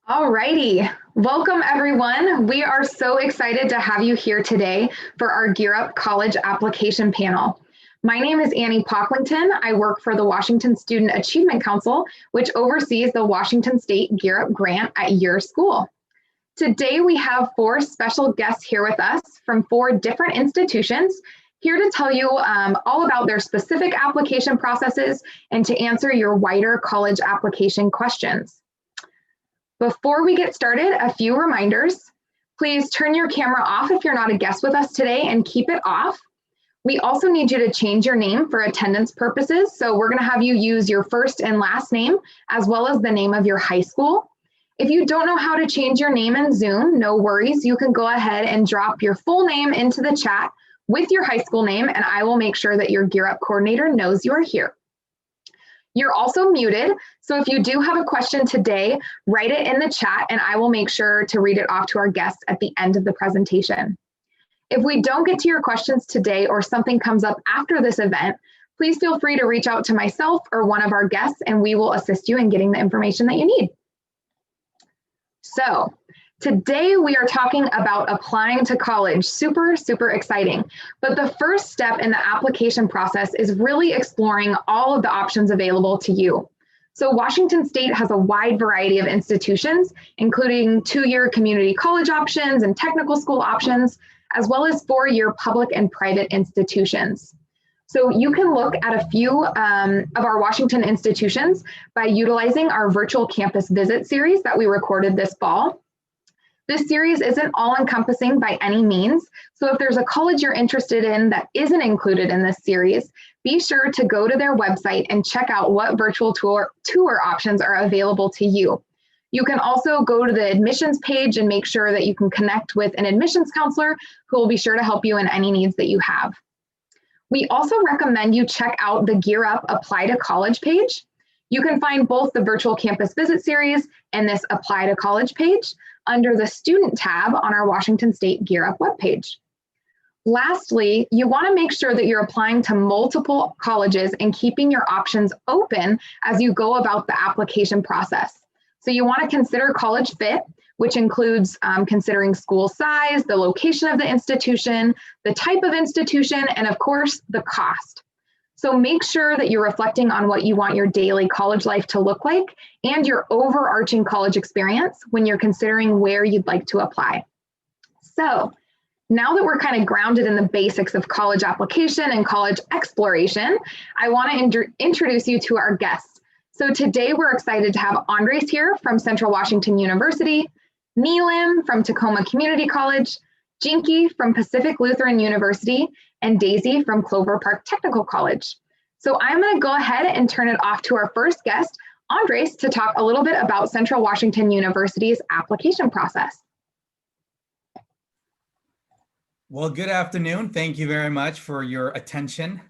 Alrighty, welcome everyone. We are so excited to have you here today for our Gear Up College application panel. My name is Annie Pocklington. I work for the Washington Student Achievement Council, which oversees the Washington State Gear Up grant at your school. Today we have four special guests here with us from four different institutions here to tell you all about their specific application processes and to answer your wider college application questions. Before we get started, a few reminders. Please turn your camera off if you're not a guest with us today and keep it off. We also need you to change your name for attendance purposes. So we're going to have you use your first and last name as well as the name of your high school. If you don't know how to change your name in Zoom, no worries. You can go ahead and drop your full name into the chat with your high school name, and I will make sure that your Gear Up coordinator knows you are here. You're also muted, so if you do have a question today, write it in the chat and I will make sure to read it off to our guests at the end of the presentation. If we don't get to your questions today or something comes up after this event, please feel free to reach out to myself or one of our guests and we will assist you in getting the information that you need. So, today we are talking about applying to college. Super exciting. But the first step in the application process is really exploring all of the options available to you. So Washington State has a wide variety of institutions, including 2-year community college options and technical school options, as well as 4-year public and private institutions. So you can look at a few of our Washington institutions by utilizing our virtual campus visit series that we recorded this fall. This series isn't all-encompassing by any means, so if there's a college you're interested in that isn't included in this series, be sure to go to their website and check out what virtual tour options are available to you. You can also go to the admissions page and make sure that you can connect with an admissions counselor who will be sure to help you in any needs that you have. We also recommend you check out the Gear Up Apply to College page. You can find both the virtual campus visit series and this Apply to College page under the Student tab on our Washington State Gear Up webpage. Lastly, you want to make sure that you're applying to multiple colleges and keeping your options open as you go about the application process. So you want to consider college fit, which includes considering school size, the location of the institution, the type of institution, and of course, the cost. So make sure that you're reflecting on what you want your daily college life to look like and your overarching college experience when you're considering where you'd like to apply. So now that we're kind of grounded in the basics of college application and college exploration, I want to introduce you to our guests. So today we're excited to have Andres here from Central Washington University, Neelam from Tacoma Community College, Jinky from Pacific Lutheran University, and Daisy from Clover Park Technical College. So I'm going to go ahead and turn it off to our first guest, Andres, to talk a little bit about Central Washington University's application process. Well, good afternoon. Thank you very much for your attention.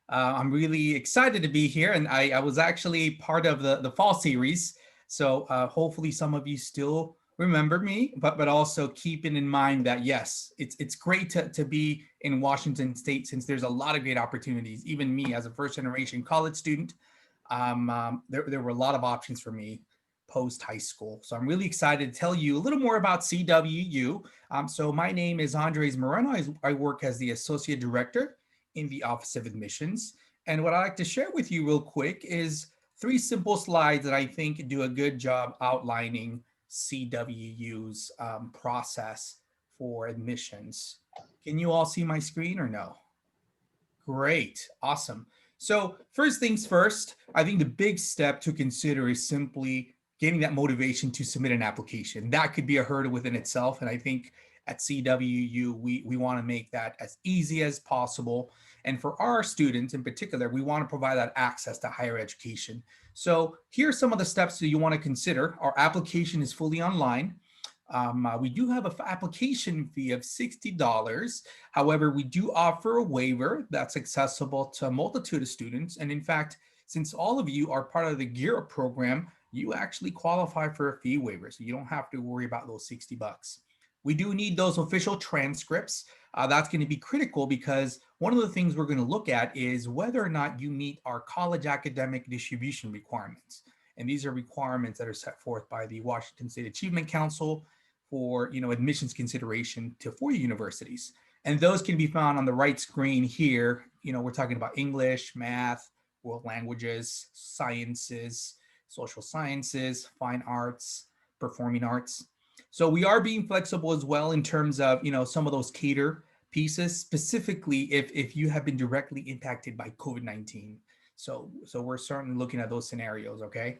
I'm really excited to be here, and I was actually part of the fall series. So hopefully some of you still remember me, but also keeping in mind that yes, it's great to be in Washington State since there's a lot of great opportunities. Even me as a first-generation college student, there were a lot of options for me post high school. So I'm really excited to tell you a little more about CWU. So my name is Andres Moreno. I work as the Associate Director in the Office of Admissions. And what I'd like to share with you real quick is 3 simple slides that I think do a good job outlining CWU's process for admissions. Can you all see my screen or no? Great, awesome. So first things first, I think the big step to consider is simply getting that motivation to submit an application. That could be a hurdle within itself. And I think at CWU, we want to make that as easy as possible. And for our students in particular, we want to provide that access to higher education. So here are some of the steps that you want to consider. Our application is fully online. We do have an application fee of $60. However, we do offer a waiver that's accessible to a multitude of students. And in fact, since all of you are part of the Gear Up program, you actually qualify for a fee waiver. So you don't have to worry about those $60. We do need those official transcripts. That's going to be critical because one of the things we're going to look at is whether or not you meet our college academic distribution requirements. And these are requirements that are set forth by the Washington State Achievement Council for, admissions consideration to 4 universities. And those can be found on the right screen here. We're talking about English, math, world languages, sciences, social sciences, fine arts, performing arts. So we are being flexible as well in terms of, some of those cater pieces, specifically if you have been directly impacted by COVID-19. So we're certainly looking at those scenarios, okay?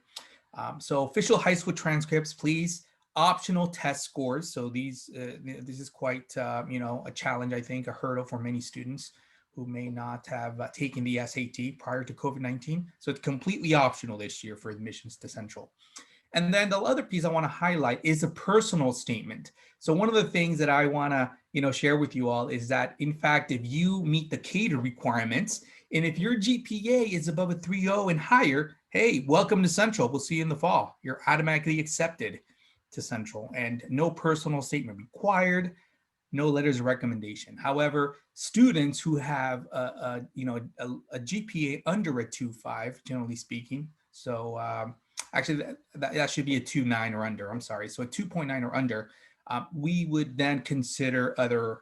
So official high school transcripts, please. Optional test scores. So this is quite, a challenge, I think, a hurdle for many students who may not have taken the SAT prior to COVID-19. So it's completely optional this year for admissions to Central. And then the other piece I want to highlight is a personal statement. So one of the things that I want to, share with you all is that, in fact, if you meet the cater requirements, and if your GPA is above a 3.0 and higher, hey, welcome to Central. We'll see you in the fall. You're automatically accepted to Central, and no personal statement required, no letters of recommendation. However, students who have a GPA under a 2.5, generally speaking, so actually that should be a 2.9 or under, I'm sorry. So a 2.9 or under, we would then consider other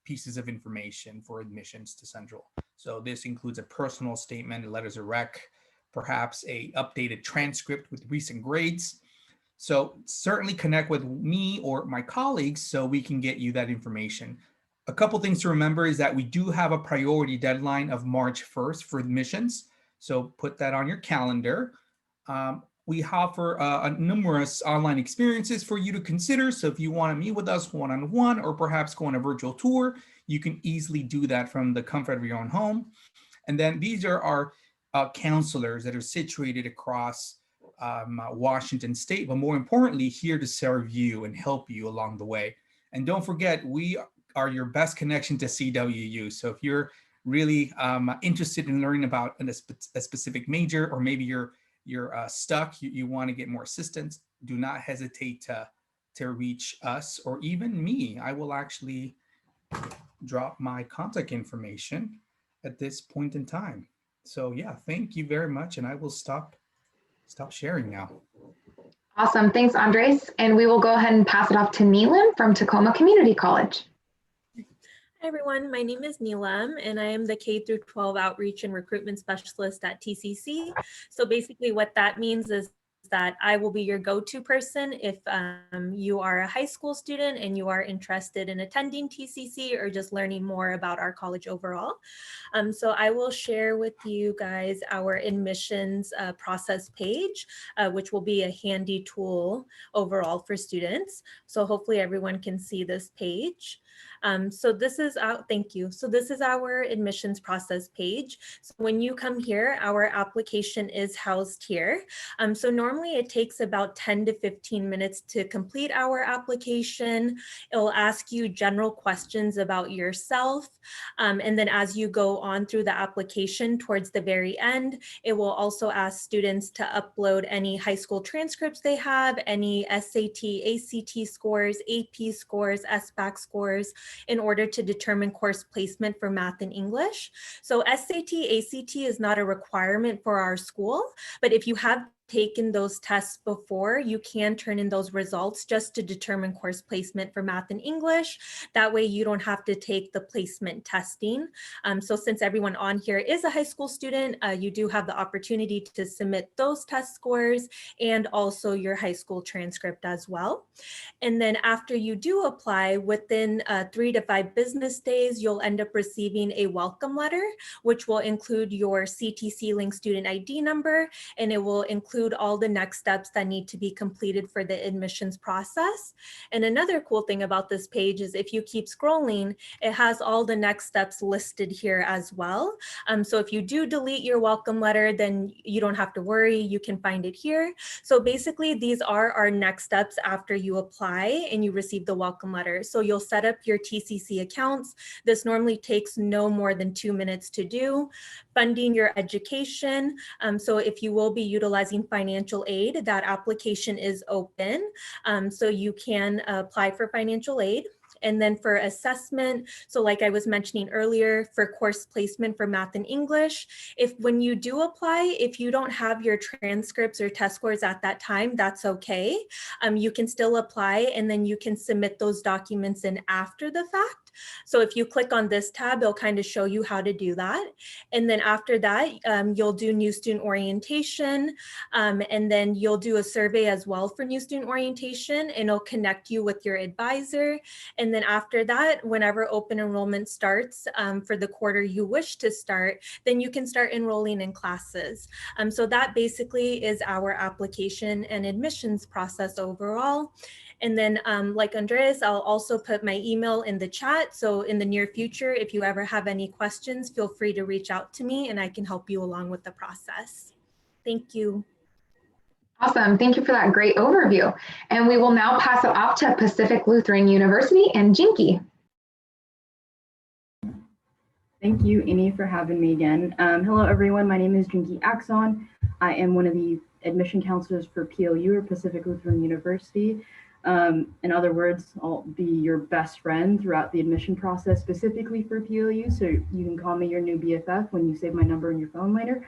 pieces of information for admissions to Central. So this includes a personal statement, letters of rec, perhaps a updated transcript with recent grades. So certainly connect with me or my colleagues so we can get you that information. A couple things to remember is that we do have a priority deadline of March 1st for admissions. So put that on your calendar. We offer numerous online experiences for you to consider. So if you want to meet with us one-on-one or perhaps go on a virtual tour, you can easily do that from the comfort of your own home. And then these are our counselors that are situated across Washington State, but more importantly, here to serve you and help you along the way. And don't forget, we are your best connection to CWU. So if you're really interested in learning about a specific major, or maybe you're stuck, you want to get more assistance, do not hesitate to reach us or even me. I will actually drop my contact information at this point in time. So yeah, thank you very much. And I will stop sharing now. Awesome. Thanks, Andres. And we will go ahead and pass it off to Neelam from Tacoma Community College. Hi, everyone. My name is Neelam, and I am the K-12 Outreach and Recruitment Specialist at TCC. So basically what that means is that I will be your go-to person if you are a high school student and you are interested in attending TCC or just learning more about our college overall. So I will share with you guys our admissions process page, which will be a handy tool overall for students. So hopefully everyone can see this page. So this is thank you. So this is our admissions process page. So when you come here, our application is housed here. So normally it takes about 10 to 15 minutes to complete our application. It'll ask you general questions about yourself. And then as you go on through the application towards the very end, it will also ask students to upload any high school transcripts they have, any SAT, ACT scores, AP scores, SBAC scores, in order to determine course placement for math and English. So SAT, ACT is not a requirement for our school, but if you have taken those tests before, you can turn in those results just to determine course placement for math and English. That way you don't have to take the placement testing. So since everyone on here is a high school student, you do have the opportunity to submit those test scores and also your high school transcript as well. And then after you do apply, within 3 to 5 business days, you'll end up receiving a welcome letter, which will include your CTC link student ID number, and it will include all the next steps that need to be completed for the admissions process. And another cool thing about this page is if you keep scrolling, it has all the next steps listed here as well. So if you do delete your welcome letter, then you don't have to worry, you can find it here. So basically these are our next steps after you apply and you receive the welcome letter. So you'll set up your TCC accounts. This normally takes no more than 2 minutes to do. Funding your education. So if you will be utilizing financial aid, that application is open. So you can apply for financial aid. And then for assessment, so like I was mentioning earlier, for course placement for math and English, when you do apply, if you don't have your transcripts or test scores at that time, that's okay. You can still apply, and then you can submit those documents in after the fact. So if you click on this tab, it'll kind of show you how to do that. And then after that, you'll do new student orientation, and then you'll do a survey as well for new student orientation, and it'll connect you with your advisor. And then after that, whenever open enrollment starts for the quarter you wish to start, then you can start enrolling in classes. So that basically is our application and admissions process overall. And then like Andreas, I'll also put my email in the chat. So in the near future, if you ever have any questions, feel free to reach out to me and I can help you along with the process. Thank you. Awesome. Thank you for that great overview. And we will now pass it off to Pacific Lutheran University and Jinky. Thank you, Amy, for having me again. Hello, everyone. My name is Jinky Axon. I am one of the admission counselors for PLU, or Pacific Lutheran University. In other words, I'll be your best friend throughout the admission process, specifically for PLU. So you can call me your new BFF when you save my number in your phone later.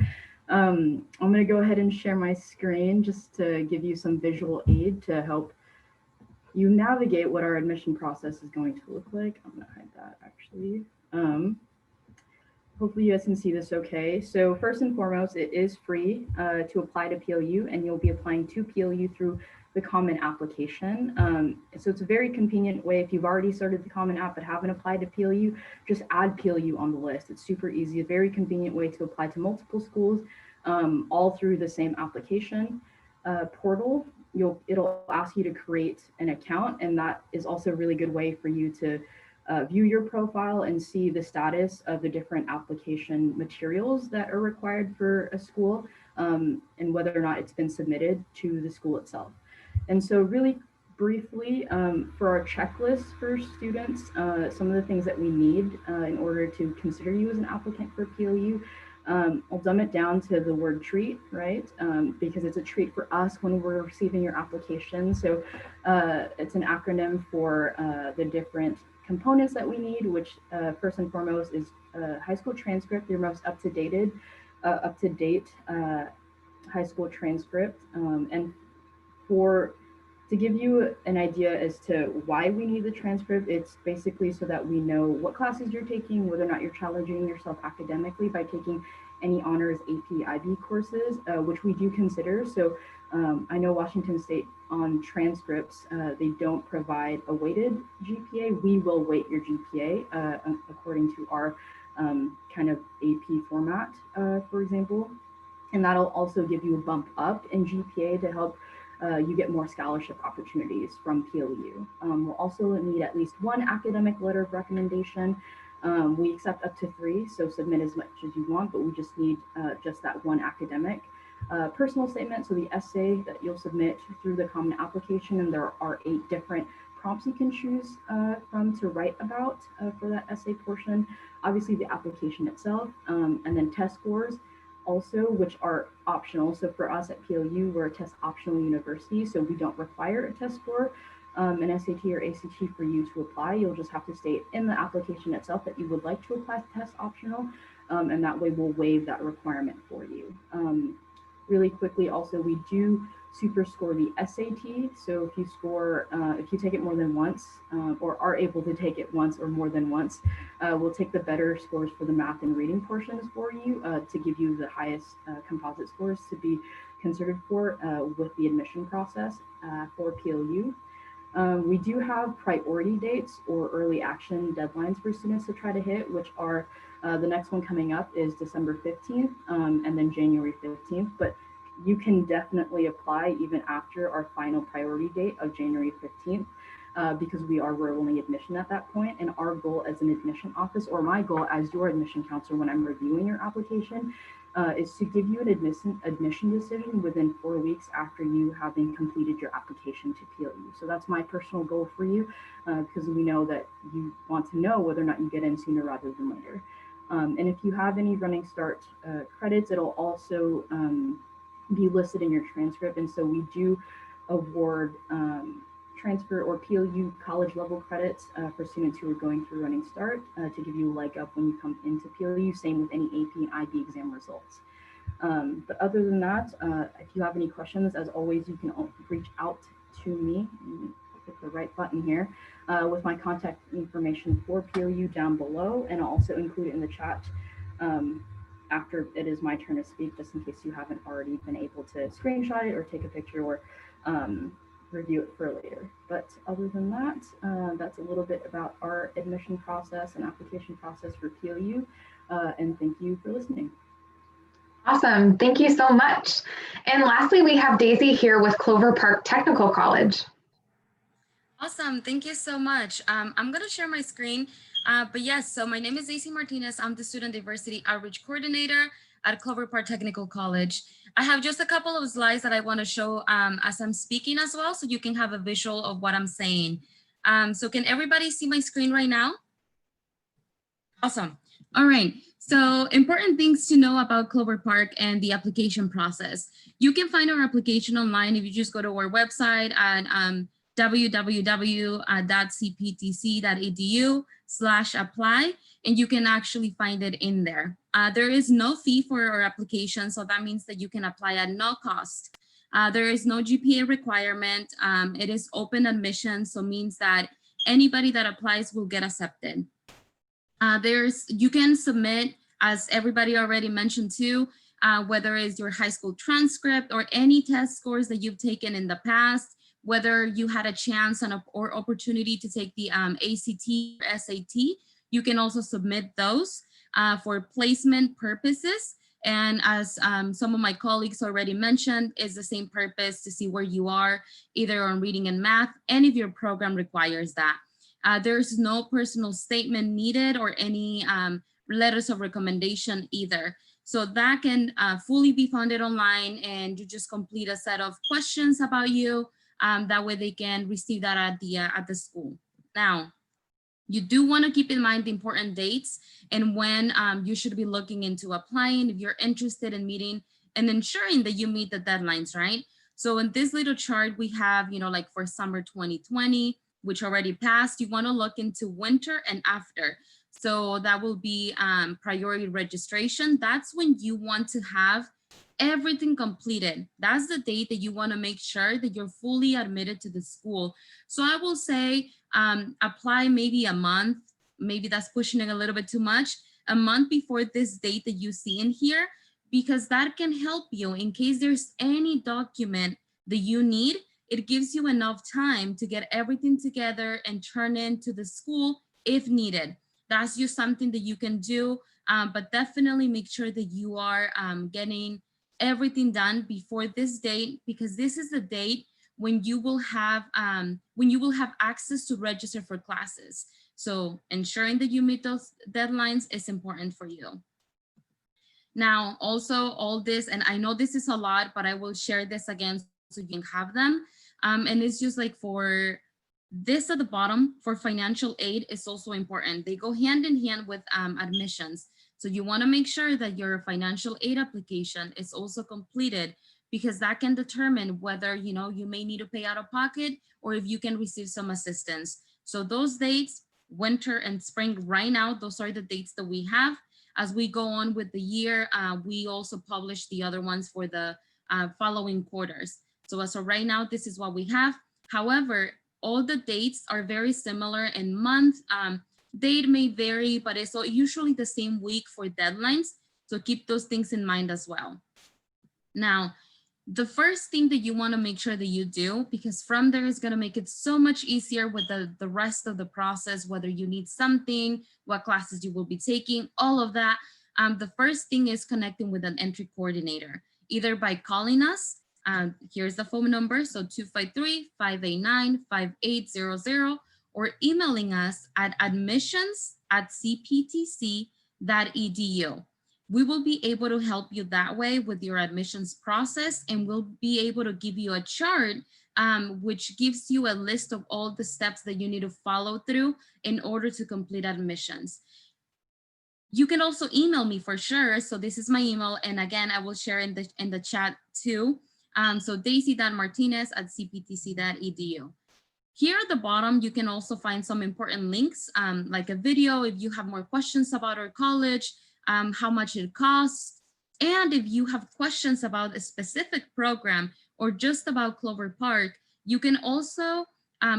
I'm going to go ahead and share my screen just to give you some visual aid to help you navigate what our admission process is going to look like. I'm going to hide that actually. Hopefully you guys can see this okay. So first and foremost, it is free to apply to PLU, and you'll be applying to PLU through the Common application. So it's a very convenient way. If you've already started the Common app but haven't applied to PLU, just add PLU on the list. It's super easy, a very convenient way to apply to multiple schools, all through the same application portal. It'll ask you to create an account, and that is also a really good way for you to view your profile and see the status of the different application materials that are required for a school, and whether or not it's been submitted to the school itself. And so really briefly, for our checklist for students, some of the things that we need in order to consider you as an applicant for PLU, I'll dumb it down to the word treat, right? Because it's a treat for us when we're receiving your application. So it's an acronym for the different components that we need, which first and foremost is high school transcript, your most up-to-date high school transcript. And to give you an idea as to why we need the transcript, it's basically so that we know what classes you're taking, whether or not you're challenging yourself academically by taking any honors AP IB courses, which we do consider. So I know Washington State on transcripts, they don't provide a weighted GPA. We will weight your GPA according to our kind of AP format, for example. And that'll also give you a bump up in GPA to help you get more scholarship opportunities from PLU. We'll also need at least one academic letter of recommendation. We accept up to 3, so submit as much as you want, but we just need just that one academic. Personal statement, so the essay that you'll submit through the Common application, and there are 8 different prompts you can choose from to write about for that essay portion. Obviously the application itself, and then test scores also, which are optional. So for us at PLU, we're a test optional university, so we don't require a test score, an SAT or ACT for you to apply. You'll just have to state in the application itself that you would like to apply to test optional, and that way we'll waive that requirement for you. Really quickly, also, we do super score the SAT. So if you score, if you take it more than once, or are able to take it once or more than once, we'll take the better scores for the math and reading portions for you to give you the highest composite scores to be considered for with the admission process for PLU. We do have priority dates or early action deadlines for students to try to hit, which are the next one coming up is December 15th and then January 15th. But you can definitely apply even after our final priority date of January 15th because we are rolling admission at that point. And our goal as an admission office, or my goal as your admission counselor when I'm reviewing your application, is to give you an admission decision within 4 weeks after you having completed your application to PLU. So that's my personal goal for you because we know that you want to know whether or not you get in sooner rather than later. And if you have any running start credits, it'll also be listed in your transcript. And so we do award transfer or PLU college level credits for students who are going through Running Start to give you a leg up when you come into PLU. Same with any AP and IB exam results. But other than that, if you have any questions, as always, you can reach out to me. Hit the right button here with my contact information for PLU down below, and I'll also include it in the chat after it is my turn to speak, just in case you haven't already been able to screenshot it or take a picture or review it for later. But other than that, that's a little bit about our admission process and application process for PLU, and thank you for listening. Awesome. Thank you so much. And lastly, we have Daisy here with Clover Park Technical College. Awesome. Thank you so much. I'm going to share my screen. But yes, so my name is Daisy Martinez. I'm the Student Diversity Outreach Coordinator at Clover Park Technical College. I have just a couple of slides that I want to show as I'm speaking as well, so you can have a visual of what I'm saying. So can everybody see my screen right now? Awesome. All right. So important things to know about Clover Park and the application process. You can find our application online if you just go to our website at www.cptc.edu/apply, and you can actually find it in there. There is no fee for our application, so that means that you can apply at no cost. There is no GPA requirement. It is open admission, so means that anybody that applies will get accepted. You can submit, as everybody already mentioned too, whether it's your high school transcript or any test scores that you've taken in the past, whether you had a chance or opportunity to take the ACT or SAT, you can also submit those for placement purposes. And as some of my colleagues already mentioned, is the same purpose to see where you are, either on reading and math, and if your program requires that. There's no personal statement needed or any letters of recommendation either. So that can fully be funded online, and you just complete a set of questions about you. That way they can receive that at the school. Now, you do want to keep in mind the important dates and when you should be looking into applying if you're interested in meeting and ensuring that you meet the deadlines, right? So in this little chart, we have, like for summer 2020, which already passed, you want to look into winter and after. So that will be priority registration. That's when you want to have everything completed. That's the date that you want to make sure that you're fully admitted to the school. So I will say apply maybe a month, maybe that's pushing it a little bit too much, a month before this date that you see in here, because that can help you in case there's any document that you need. It gives you enough time to get everything together and turn into the school if needed. That's just something that you can do, but definitely make sure that you are getting everything done before this date, because this is the date when you will have access to register for classes. So ensuring that you meet those deadlines is important for you. Now, also all this, and I know this is a lot, but I will share this again so you can have them. And it's just like for this at the bottom for financial aid is also important. They go hand in hand with admissions. So you want to make sure that your financial aid application is also completed, because that can determine whether you may need to pay out of pocket or if you can receive some assistance. So those dates, winter and spring, right now, those are the dates that we have. As we go on with the year, we also publish the other ones for the following quarters. So as of right now, this is what we have. However, all the dates are very similar in month. Date may vary, but it's usually the same week for deadlines. So keep those things in mind as well. Now, the first thing that you want to make sure that you do, because from there is going to make it so much easier with the rest of the process, whether you need something, what classes you will be taking, all of that. The first thing is connecting with an entry coordinator, either by calling us. Here's the phone number, so 253-589-5800, or emailing us at admissions@cptc.edu. We will be able to help you that way with your admissions process, and we'll be able to give you a chart which gives you a list of all the steps that you need to follow through in order to complete admissions. You can also email me for sure. So this is my email, and again, I will share in the chat too. So daisy.martinez@cptc.edu. Here at the bottom, you can also find some important links, like a video if you have more questions about our college, how much it costs, and if you have questions about a specific program or just about Clover Park, you can also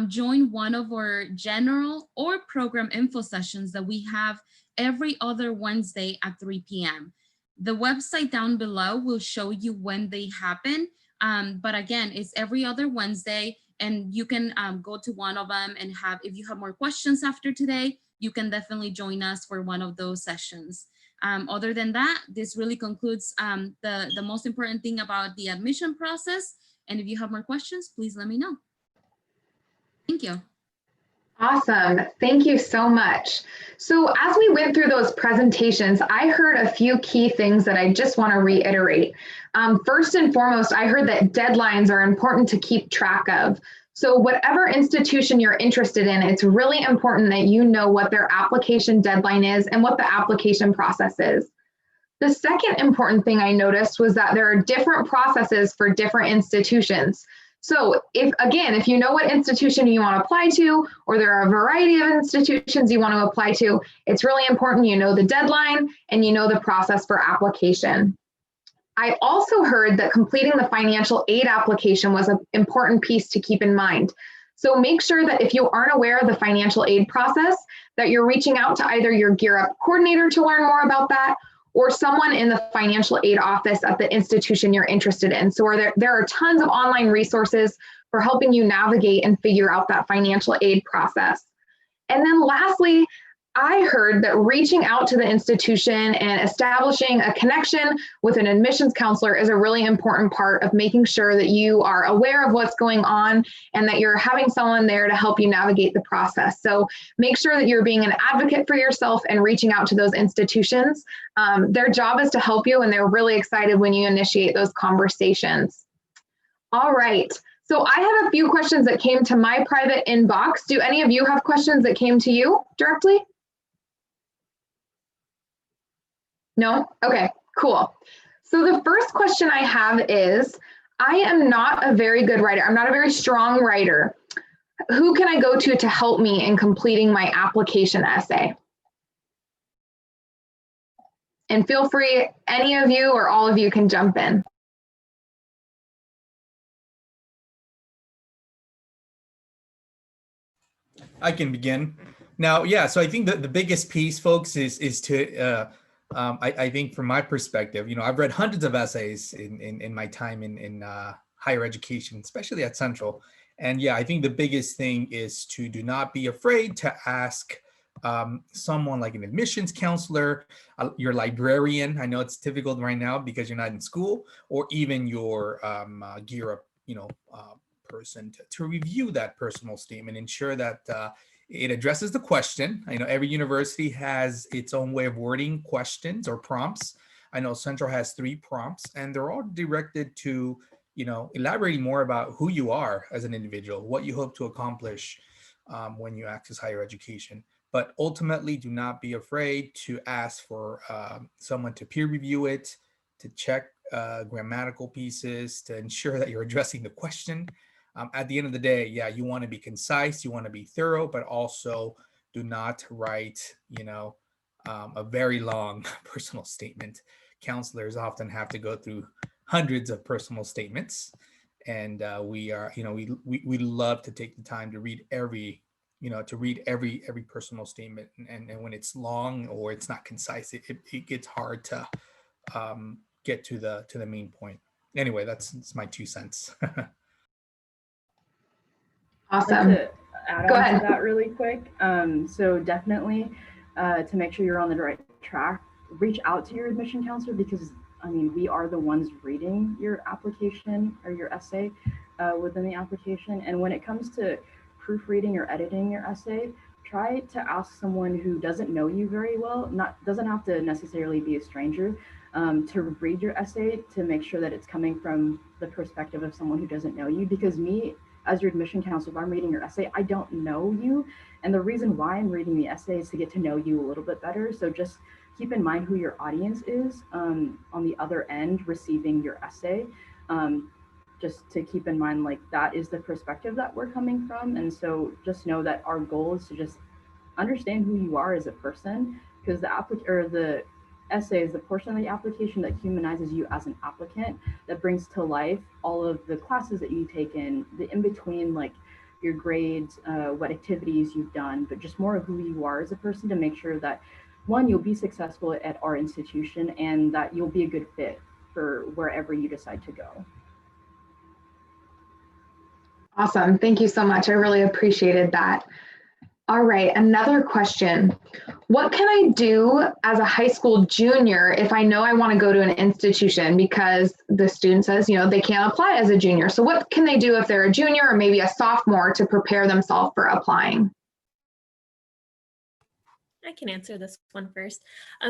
join one of our general or program info sessions that we have every other Wednesday at 3 p.m. The website down below will show you when they happen. But again, it's every other Wednesday, and you can go to one of them and if you have more questions after today, you can definitely join us for one of those sessions. Other than that, this really concludes the most important thing about the admission process. And if you have more questions, please let me know. Thank you. Awesome. Thank you so much. So as we went through those presentations, I heard a few key things that I just want to reiterate. First and foremost, I heard that deadlines are important to keep track of. So whatever institution you're interested in, it's really important that you know what their application deadline is and what the application process is. The second important thing I noticed was that there are different processes for different institutions. So if you know what institution you want to apply to, or there are a variety of institutions you want to apply to, it's really important you know the deadline and you know the process for application. I also heard that completing the financial aid application was an important piece to keep in mind. So make sure that if you aren't aware of the financial aid process, that you're reaching out to either your Gear Up coordinator to learn more about that, or someone in the financial aid office at the institution you're interested in. So there are tons of online resources for helping you navigate and figure out that financial aid process. And then lastly, I heard that reaching out to the institution and establishing a connection with an admissions counselor is a really important part of making sure that you are aware of what's going on and that you're having someone there to help you navigate the process. So make sure that you're being an advocate for yourself and reaching out to those institutions. Their job is to help you, and they're really excited when you initiate those conversations. All right. So I have a few questions that came to my private inbox. Do any of you have questions that came to you directly? No? Okay, cool. So the first question I have is, I am not a very good writer. I'm not a very strong writer. Who can I go to help me in completing my application essay? And feel free, any of you or all of you can jump in. I can begin. Now, yeah, so I think that the biggest piece, folks, is to, I think from my perspective, I've read hundreds of essays in my time in higher education, especially at Central. And yeah, I think the biggest thing is to do not be afraid to ask someone like an admissions counselor, your librarian. I know it's difficult right now because you're not in school, or even your Gear Up, person to review that personal statement, ensure that it addresses the question. I know every university has its own way of wording questions or prompts. I know Central has 3 prompts, and they're all directed to, elaborating more about who you are as an individual, what you hope to accomplish when you access higher education. But ultimately, do not be afraid to ask for someone to peer review it, to check grammatical pieces, to ensure that you're addressing the question. At the end of the day, yeah, you want to be concise, you want to be thorough, but also do not write, a very long personal statement. Counselors often have to go through hundreds of personal statements, and we love to take the time to read every personal statement, and when it's long or it's not concise, it gets hard to get to the main point. Anyway, that's my 2 cents. Awesome. I'd like to add Go on ahead. to that really quick. So definitely to make sure you're on the right track, reach out to your admission counselor, because we are the ones reading your application or your essay within the application. And when it comes to proofreading or editing your essay, try to ask someone who doesn't know you very well, doesn't have to necessarily be a stranger, to read your essay, to make sure that it's coming from the perspective of someone who doesn't know you. Because me, as your admission counselor, if I'm reading your essay, I don't know you. And the reason why I'm reading the essay is to get to know you a little bit better. So just keep in mind who your audience is on the other end receiving your essay. just to keep in mind, like, that is the perspective that we're coming from. And so just know that our goal is to just understand who you are as a person, because the essay is the portion of the application that humanizes you as an applicant, that brings to life all of the classes that you take the in between, like your grades, what activities you've done, but just more of who you are as a person, to make sure that, one, you'll be successful at our institution, and that you'll be a good fit for wherever you decide to go. Awesome. Thank you so much. I really appreciated that. All right, another question. What can I do as a high school junior if I know I want to go to an institution, because the student says, you know, they can't apply as a junior? So what can they do if they're a junior or maybe a sophomore to prepare themselves for applying? I can answer this one first.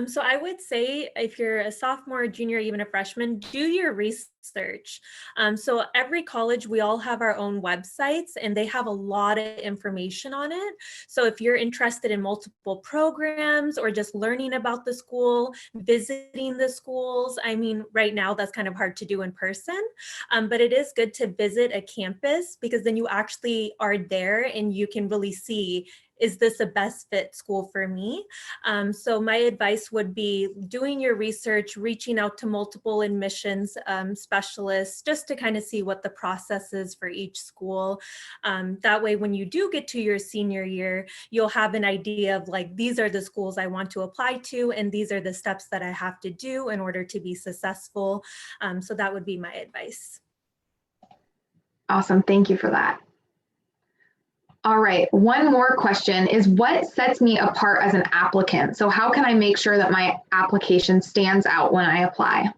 So I would say if you're a sophomore, junior, even a freshman, do your research. So every college, we all have our own websites, and they have a lot of information on it. So if you're interested in multiple programs or just learning about the school, visiting the schools, I mean, right now that's kind of hard to do in person, but it is good to visit a campus, because then you actually are there and you can really see, is this a best fit school for me? So my advice would be doing your research, reaching out to multiple admissions specialists, just to kind of see what the process is for each school. That way, when you do get to your senior year, you'll have an idea of, like, these are the schools I want to apply to, and these are the steps that I have to do in order to be successful. So that would be my advice. Awesome. Thank you for that. All right, one more question is, what sets me apart as an applicant? So how can I make sure that my application stands out when I apply?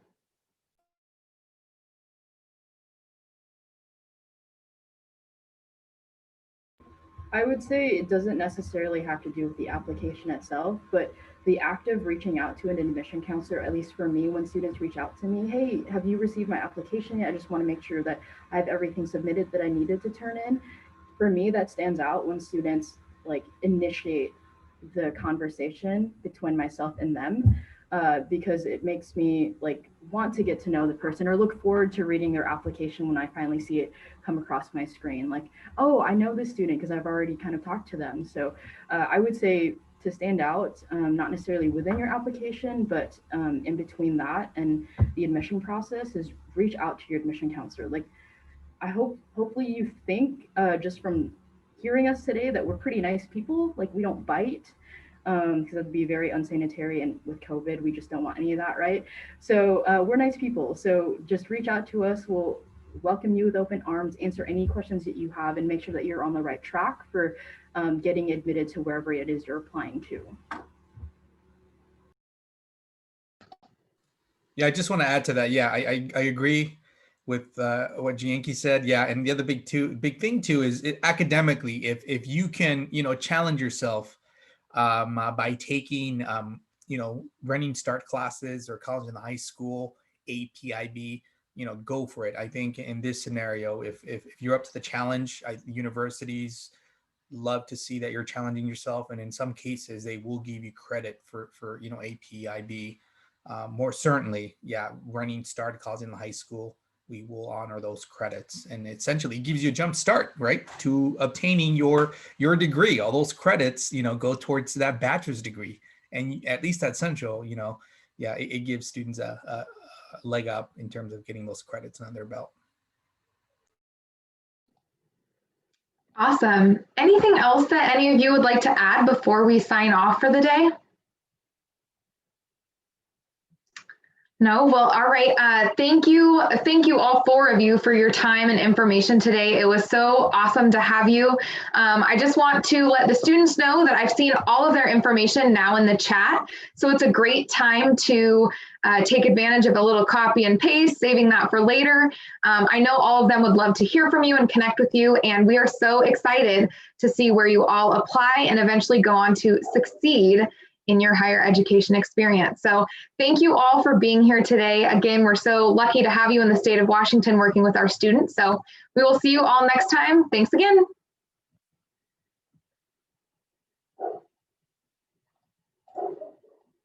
I would say it doesn't necessarily have to do with the application itself, but the act of reaching out to an admission counselor, at least for me, when students reach out to me, hey, have you received my application yet? I just want to make sure that I have everything submitted that I needed to turn in. For me, that stands out when students, like, initiate the conversation between myself and them, because it makes me, like, want to get to know the person, or look forward to reading their application when I finally see it come across my screen. Like, oh, I know this student because I've already kind of talked to them. So I would say to stand out, not necessarily within your application, but in between that and the admission process, is reach out to your admission counselor. Like, hopefully you think, just from hearing us today, that we're pretty nice people. Like, we don't bite, because that'd be very unsanitary, and with COVID, we just don't want any of that, right? So we're nice people. So just reach out to us. We'll welcome you with open arms, answer any questions that you have, and make sure that you're on the right track for getting admitted to wherever it is you're applying to. Yeah, I just want to add to that. Yeah, I agree with what Gianki said. Yeah, and the other big thing too is academically, if you can, you know, challenge yourself by taking running start classes or college and high school, APIB, you know, go for it. I think in this scenario, if you're up to the challenge, universities love to see that you're challenging yourself, and in some cases they will give you credit for APIB. More certainly, yeah, running start college and high school, we will honor those credits, and essentially gives you a jump start, right, to obtaining your degree. All those credits, you know, go towards that bachelor's degree, and at least at Central, you know, yeah, it gives students a leg up in terms of getting those credits on their belt. Awesome. Anything else that any of you would like to add before we sign off for the day? No? Well, all right. Thank you all four of you for your time and information today. It was so awesome to have you. I just want to let the students know that I've seen all of their information now in the chat. So it's a great time to take advantage of a little copy and paste, saving that for later. I know all of them would love to hear from you and connect with you, and we are so excited to see where you all apply and eventually go on to succeed in your higher education experience. So thank you all for being here today. Again, we're so lucky to have you in the state of Washington working with our students. So we will see you all next time. Thanks again.